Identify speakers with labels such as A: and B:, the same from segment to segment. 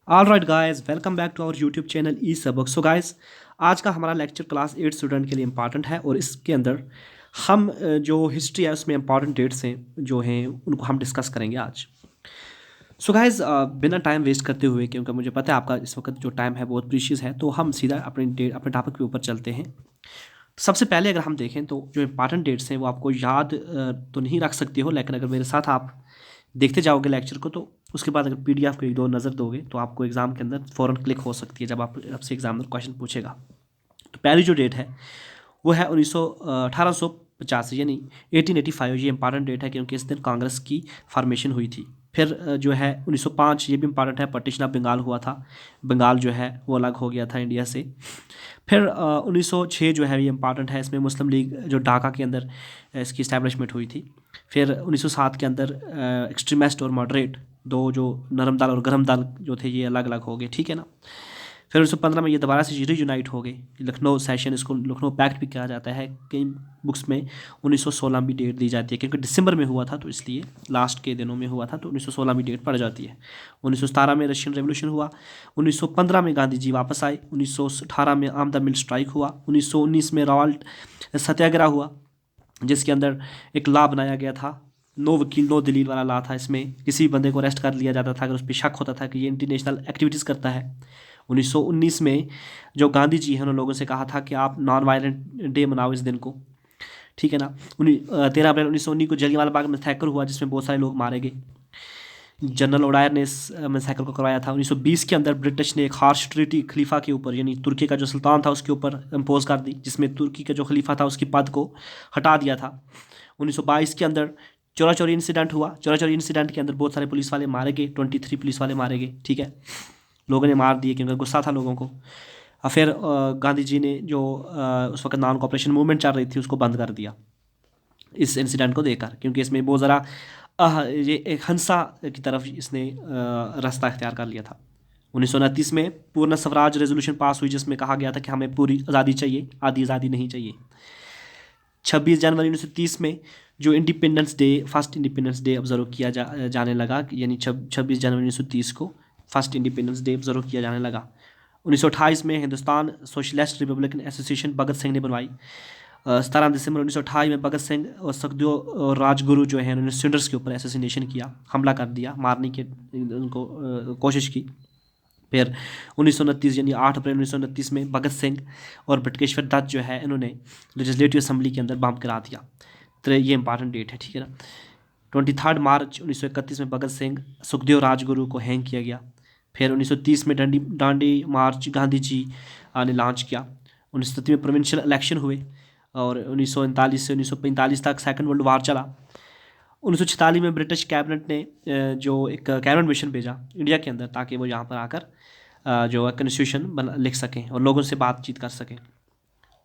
A: All right guys, welcome back to our YouTube channel ई सबक। So guys, आज का हमारा लेक्चर क्लास 8 स्टूडेंट के लिए इंपॉर्टेंट है और इसके अंदर हम जो हिस्ट्री है उसमें इंपॉर्टेंट डेट्स हैं जो हैं उनको हम डिस्कस करेंगे आज। सो गाइस, बिना टाइम वेस्ट करते हुए, क्योंकि मुझे पता है आपका इस वक्त जो टाइम है बहुत प्रीशियस है, तो हम सीधा अपने टॉपिक के ऊपर चलते हैं। सबसे पहले अगर हम देखें तो जो इंपॉर्टेंट डेट्स हैं वो आपको याद तो नहीं रख सकते हो, लेकिन अगर मेरे साथ आप देखते जाओगे लेक्चर को तो उसके बाद अगर पीडीएफ को एक दो नज़र दोगे तो आपको एग्ज़ाम के अंदर फ़ौरन क्लिक हो सकती है जब आपसे एग्जामिनर क्वेश्चन पूछेगा। तो पहली जो डेट है वो है 1885 यानी 1885। ये इंपॉर्टेंट डेट है क्योंकि इस दिन कांग्रेस की फॉर्मेशन हुई थी। फिर जो है 1905, ये भी इंपॉर्टेंट है, पार्टीशन ऑफ बंगाल हुआ था। बंगाल जो है वो अलग हो गया था इंडिया से। फिर 1906 जो है ये इंपॉर्टेंट है, इसमें मुस्लिम लीग जो ढाका के अंदर इसकी इस्टेब्लिशमेंट हुई थी। फिर 1907 के अंदर एक्सट्रीमिस्ट और मॉडरेट दो जो नरम दल और गर्म दल जो थे ये अलग अलग हो गए, ठीक है ना। फिर 1915 में ये दोबारा से रीयूनाइट हो गए, लखनऊ सेशन, इसको लखनऊ पैक्ट भी कहा जाता है। कई बुक्स में 1916 भी डेट दी जाती है क्योंकि दिसंबर में हुआ था तो इसलिए लास्ट के दिनों में हुआ था, तो 1916 भी डेट पड़ जाती है। 1917 में रशियन रेवोल्यूशन हुआ। 1915 में गांधी जी वापस आए। 1918 में आमदा मिल स्ट्राइक हुआ। 1919 में रॉल्ट सत्याग्रह हुआ जिसके अंदर एक लॉ बनाया गया था, नो वकील नो दलील वाला लॉ था। इसमें किसी भी बंदे को अरेस्ट कर लिया जाता था अगर उस पर शक होता था कि ये इंटरनेशनल एक्टिविटीज़ करता है। 1919 में जो गांधी जी हैं उन्होंने लोगों से कहा था कि आप नॉन वायलेंट डे मनाओ इस दिन को, ठीक है ना। 13 अप्रैल 1919 को जलियांवाला बाग मैथेकर हुआ जिसमें बहुत सारे लोग मारे गए। जनरल ओडायर ने इस मैथेकर को करवाया था। 1920 के अंदर ब्रिटिश ने एक हार्श ट्रीटी खलीफा के ऊपर यानी तुर्की का जो सुल्तान था उसके ऊपर इम्पोज कर दी, जिसमें तुर्की का जो खलीफा था उसकी पद को हटा दिया था। 1922 के अंदर चोरा चोरी इंसिडेंट हुआ। चोरा चोरी इंसिडेंट के अंदर बहुत सारे पुलिस वाले मारे गए, 23 पुलिस वाले मारे गए, ठीक है। लोगों ने मार दिए क्योंकि गुस्सा था लोगों को। और फिर गांधी जी ने जो उस वक्त नॉन कॉपरेशन मूवमेंट चल रही थी उसको बंद कर दिया इस इंसिडेंट को देखकर, क्योंकि इसमें बहुत ज़रा ये एक हिंसा की तरफ इसने रास्ता इख्तियार कर लिया था। 1929 में पूर्ण स्वराज रेजोल्यूशन पास हुई जिसमें कहा गया था कि हमें पूरी आज़ादी चाहिए, आधी आज़ादी नहीं चाहिए। 26 जनवरी 1930 में जो independence day, first independence day observe किया जाने लगा, यानी 26 जनवरी 1930 को फर्स्ट इंडिपेंडेंस डे ऑब्जर्व किया जाने लगा। 1928 में Hindustan socialist Republican association Bhagat Singh ने बनवाई। 17 दिसंबर 1928 में भगत सिंह और सुखदेव और राजगुरु जो है उन्होंने स्टूडेंट्स के ऊपर एसोसिनेशन किया, हमला कर दिया, मारने की उनको कोशिश की। फिर 1929 यानी 8 अप्रैल 1929 में भगत सिंह और बटुकेश्वर दत्त जो है इन्होंने लेजिस्लेटिव असम्बली के अंदर बम गिरा दिया। तो ये इंपॉर्टेंट डेट है, ठीक है ना। 23 मार्च 1931 में भगत सिंह सुखदेव राजगुरु को हैंग किया गया। फिर 1930 में डांडी मार्च गांधी जी ने लॉन्च किया। 1930 में प्रोविंशियल इलेक्शन हुए और 1939 से 1945 तक सेकंड वर्ल्ड वार चला। 1946 में ब्रिटिश कैबिनेट ने जो एक कैबिनेट मिशन भेजा इंडिया के अंदर ताकि वो यहाँ पर आकर जो कॉन्स्टिट्यूशन लिख सकें और लोगों से बातचीत कर सकें।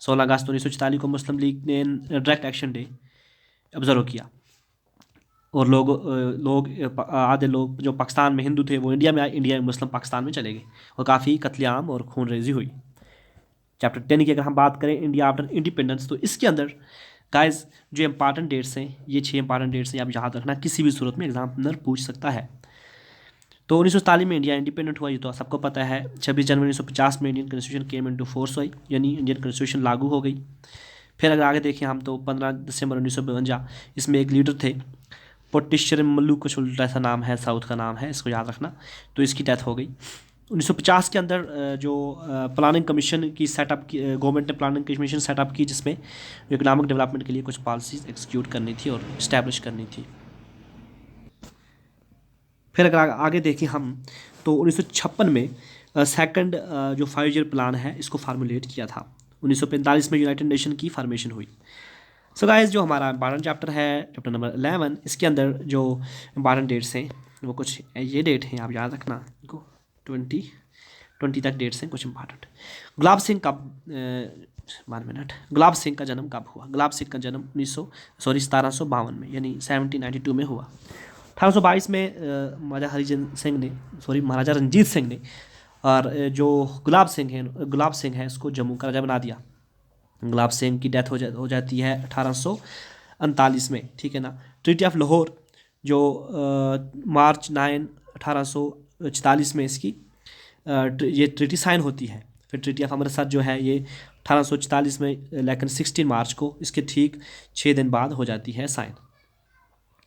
A: 16 अगस्त 1946 को मुस्लिम लीग ने डायरेक्ट एक्शन डे ऑब्जर्व किया और आधे लोग जो पाकिस्तान में हिंदू थे वो इंडिया में आए, इंडिया में मुस्लिम पाकिस्तान में चले गए और काफ़ी कत्लेआम और खून रेजी हुई। चैप्टर 10 की अगर हम बात करें इंडिया आफ्टर इंडिपेंडेंस, तो इसके अंदर गाइस जो इंपॉर्टेंट डेट्स हैं ये 6 इंपॉर्टेंट डेट्स हैं, आप याद रखना, किसी भी सूरत में एग्जामिनर पूछ सकता है। तो 1947 में इंडिया इंडिपेंडेंट हुआ, ये तो सबको पता है। 26 जनवरी 1950 में Indian constitution came into force हुई, यानी इंडियन कॉन्स्टिट्यूशन लागू हो गई। फिर अगर आगे देखें हम तो 15 दिसंबर 1952 इसमें एक लीडर थे पोटिश्चर मल्लू, कुछ उल्टा ऐसा नाम है, साउथ का नाम है, इसको याद रखना, तो इसकी डेथ हो गई। 1950 के अंदर जो प्लानिंग कमीशन की सेटअप की, गवर्नमेंट ने प्लानिंग कमीशन सेटअप की जिसमें इकोनॉमिक डेवलपमेंट के लिए कुछ पॉलिसीज एग्जीक्यूट करनी थी और इस्टेब्लिश करनी थी। फिर अगर आगे देखें हम तो 1956 में सेकंड जो 5 ईयर प्लान है इसको फार्मूलेट किया था। 1945 में यूनाइटेड नेशन की फॉर्मेशन हुई। सो गाइस, जो हमारा इंपॉर्टेंट चैप्टर है चैप्टर नंबर 11, इसके अंदर जो इंपॉर्टेंट डेट्स हैं वो कुछ ये डेट हैं, आप याद रखना इनको, 20 तक डेट्स हैं कुछ इंपॉर्टेंट। गुलाब सिंह कब 1 मिनट, गुलाब सिंह का जन्म कब हुआ? गुलाब सिंह का जन्म 1752 में यानी 1792 में हुआ। 1822 में महाराजा रंजीत सिंह ने और जो गुलाब सिंह है इसको जम्मू का राजा बना दिया। गुलाब सिंह की डेथ हो जाती है 1839 में, ठीक है ना। ट्रीटी ऑफ लाहौर जो मार्च 9 1846 में इसकी ये ट्रीटी साइन होती है। फिर ट्रीटी ऑफ अमृतसर जो है ये 1844 में लेकिन 16 मार्च को इसके ठीक 6 दिन बाद हो जाती है साइन,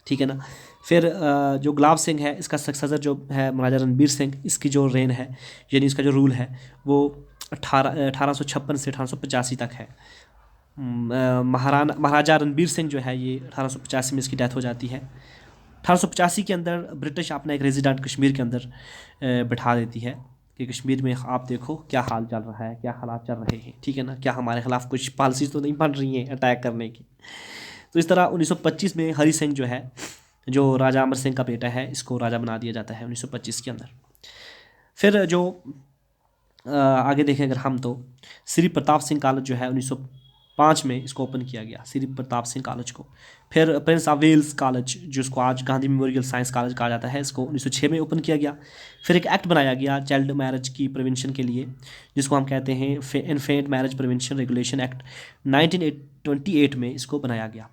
A: ठीक है ना। फिर जो गुलाब सिंह है इसका सक्सेसर जो है महाराजा रणबीर सिंह, इसकी जो रेन है यानी इसका जो रूल है वो 1856 से 1885 तक है। महाराजा रणबीर सिंह जो है ये 1885 में इसकी डेथ हो जाती है। 1885 के अंदर ब्रिटिश अपना एक रेजिडेंट कश्मीर के अंदर बिठा देती है कि कश्मीर में आप देखो क्या हाल चल रहा है, क्या हालात चल रहे हैं, ठीक है ना, क्या हमारे खिलाफ कुछ पॉलिसीज तो नहीं बन रही हैं अटैक करने की। तो इस तरह 1925 में हरि सिंह जो है, जो राजा अमर सिंह का बेटा है, इसको राजा बना दिया जाता है 1925 के अंदर। फिर जो आगे देखें अगर हम तो श्री प्रताप सिंह कॉलेज जो है 1905 में इसको ओपन किया गया, श्री प्रताप सिंह कॉलेज को। फिर प्रिंस ऑफ वेल्स कॉलेज जिसको आज गांधी मेमोरियल साइंस कॉलेज कहा जाता है, इसको 1906 में ओपन किया गया। फिर एक एक्ट बनाया गया चाइल्ड मैरिज की प्रिवेंशन के लिए, जिसको हम कहते हैं infant marriage prevention regulation act, 1928 में इसको बनाया गया।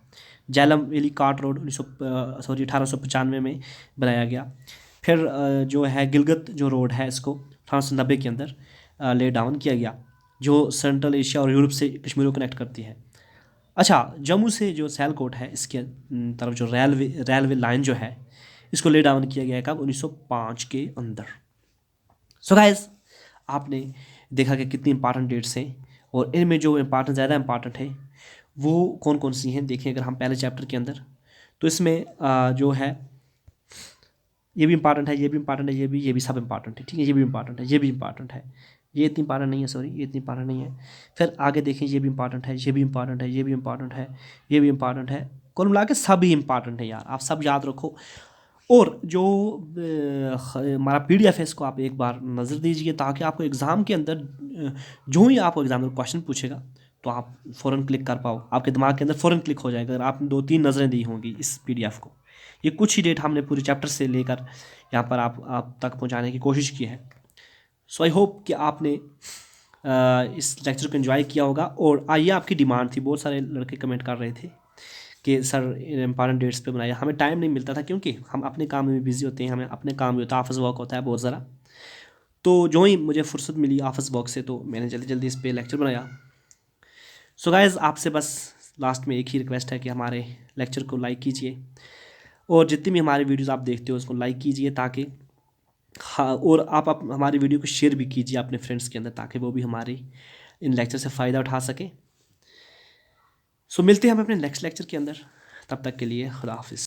A: झेलम वैली कार्ट रोड 1895 में बनाया गया। फिर जो है गिलगित जो रोड है इसको 1890 के अंदर ले डाउन किया गया, जो सेंट्रल एशिया और यूरोप से कश्मीर को कनेक्ट करती है। अच्छा, जम्मू से जो सियालकोट है इसके तरफ जो रेलवे लाइन जो है इसको ले डाउन किया गया है कब, 1905 के अंदर। सो गाइस, आपने देखा कि कितनी इंपॉर्टेंट डेट्स हैं और इनमें जो इम्पॉर्टेंट ज़्यादा इंपॉर्टेंट है वो कौन कौन सी हैं। देखें अगर हम पहले चैप्टर के अंदर तो इसमें जो है ये भी इंपॉर्टेंट है, ये भी इंपॉर्टेंट है, ये भी सब इंपॉर्टेंट है, ठीक है। ये भी इंपॉर्टेंट है, ये भी इंपॉर्टेंट है, ये इतनी इंपॉर्टेंट नहीं है, सॉरी ये इतनी इंपॉर्टेंट नहीं है। फिर आगे देखें ये भी इंपॉर्टेंट है, ये भी इंपॉर्टेंट है, ये भी इंपॉर्टेंट है, ये भी इंपॉर्टेंट है। कुल मिला के सब ही इंपॉर्टेंट है यार, आप सब याद रखो। और जो हमारा PDF है इसको आप एक बार नज़र दीजिए ताकि आपको एग्ज़ाम के अंदर जो ही आपको एग्ज़ाम में क्वेश्चन पूछेगा तो आप फ़ौरन क्लिक कर पाओ, आपके दिमाग के अंदर फ़ौरन क्लिक हो जाएगा अगर आपने 2-3 नज़रें दी होंगी इस PDF को। ये कुछ ही डेट हमने पूरे चैप्टर से लेकर यहाँ पर आप तक पहुँचाने की कोशिश की है। सो आई होप कि आपने इस लेक्चर को एंजॉय किया होगा। और ये आपकी डिमांड थी, बहुत सारे लड़के कमेंट कर रहे थे कि सर इंपॉर्टेंट डेट्स पे बनाइए, हमें टाइम नहीं मिलता था क्योंकि हम अपने काम में बिज़ी होते हैं, हमें अपने काम भी होता है, ऑफिस वर्क होता है बहुत ज़रा। तो जो ही मुझे फुर्सत मिली ऑफिस वर्क से तो मैंने जल्दी जल्दी इस पर लेक्चर बनाया। सो गाइज़, आपसे बस लास्ट में एक ही रिक्वेस्ट है कि हमारे लेक्चर को लाइक कीजिए और जितनी भी हमारी वीडियोज़ आप देखते हो उसको लाइक कीजिए ताकि हाँ, और आप हमारी वीडियो को शेयर भी कीजिए अपने फ्रेंड्स के अंदर ताकि वो भी हमारी इन लेक्चर से फ़ायदा उठा सके। सो मिलते हैं हम अपने नेक्स्ट लेक्चर के अंदर, तब तक के लिए खुदा हाफिज़।